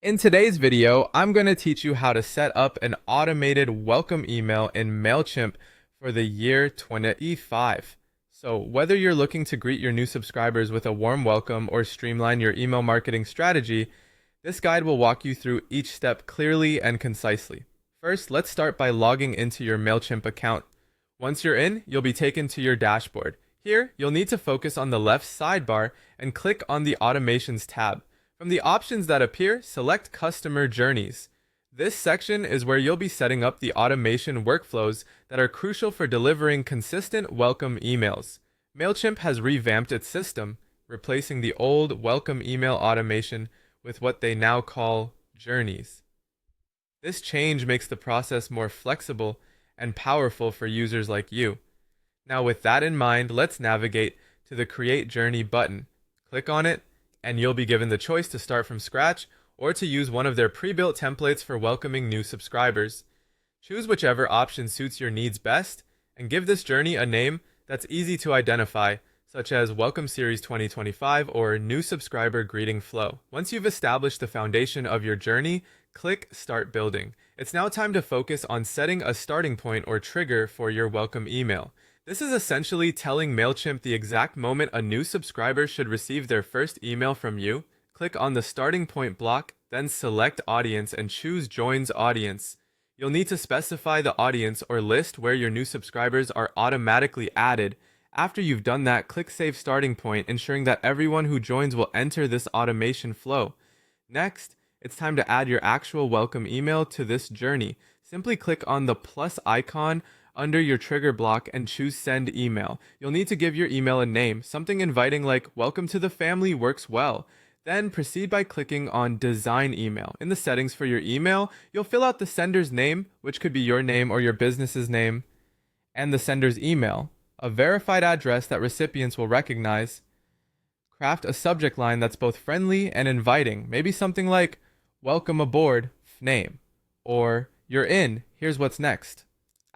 In today's video, I'm going to teach you how to set up an automated welcome email in Mailchimp for the year 2025. So whether you're looking to greet your new subscribers with a warm welcome or streamline your email marketing strategy, this guide will walk you through each step clearly and concisely. First, let's start by logging into your Mailchimp account. Once you're in, you'll be taken to your dashboard. Here, you'll need to focus on the left sidebar and click on the Automations tab. From the options that appear, select Customer Journeys. This section is where you'll be setting up the automation workflows that are crucial for delivering consistent welcome emails. Mailchimp has revamped its system, replacing the old welcome email automation with what they now call journeys. This change makes the process more flexible and powerful for users like you. Now, with that in mind, let's navigate to the Create Journey button. Click on it, and you'll be given the choice to start from scratch or to use one of their pre-built templates for welcoming new subscribers. Choose whichever option suits your needs best, and give this journey a name that's easy to identify, such as Welcome Series 2025 or New Subscriber Greeting Flow. Once you've established the foundation of your journey, click Start Building. It's now time to focus on setting a starting point or trigger for your welcome email. This is essentially telling Mailchimp the exact moment a new subscriber should receive their first email from you. Click on the starting point block, then select Audience and choose Joins Audience. You'll need to specify the audience or list where your new subscribers are automatically added. After you've done that, click Save Starting Point, ensuring that everyone who joins will enter this automation flow. Next, it's time to add your actual welcome email to this journey. Simply click on the plus icon under your trigger block and choose Send Email. You'll need to give your email a name. Something inviting like Welcome to the Family works well. Then proceed by clicking on Design Email. In the settings for your email, you'll fill out the sender's name, which could be your name or your business's name, and the sender's email, a verified address that recipients will recognize. Craft a subject line that's both friendly and inviting. Maybe something like Welcome aboard, name, or You're in, here's what's next.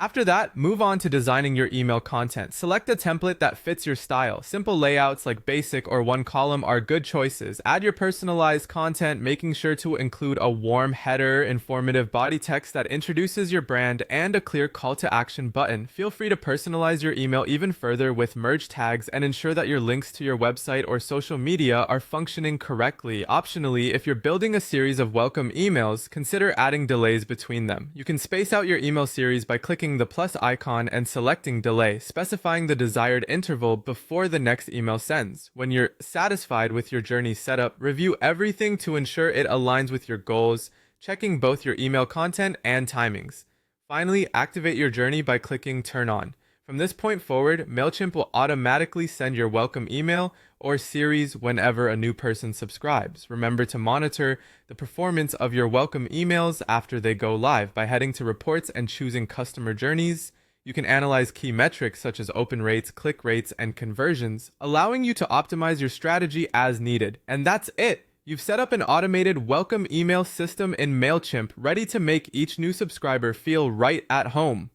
After that, move on to designing your email content. Select a template that fits your style. Simple layouts like basic or one column are good choices. Add your personalized content, making sure to include a warm header, informative body text that introduces your brand, and a clear call to action button. Feel free to personalize your email even further with merge tags and ensure that your links to your website or social media are functioning correctly. Optionally, if you're building a series of welcome emails, consider adding delays between them. You can space out your email series by clicking the plus icon and selecting delay, specifying the desired interval before the next email sends. When you're satisfied with your journey setup, review everything to ensure it aligns with your goals, checking both your email content and timings. Finally, activate your journey by clicking Turn On. From this point forward, Mailchimp will automatically send your welcome email or series whenever a new person subscribes. Remember to monitor the performance of your welcome emails after they go live by heading to Reports and choosing Customer Journeys. You can analyze key metrics such as open rates, click rates, and conversions, allowing you to optimize your strategy as needed. And that's it! You've set up an automated welcome email system in Mailchimp, ready to make each new subscriber feel right at home.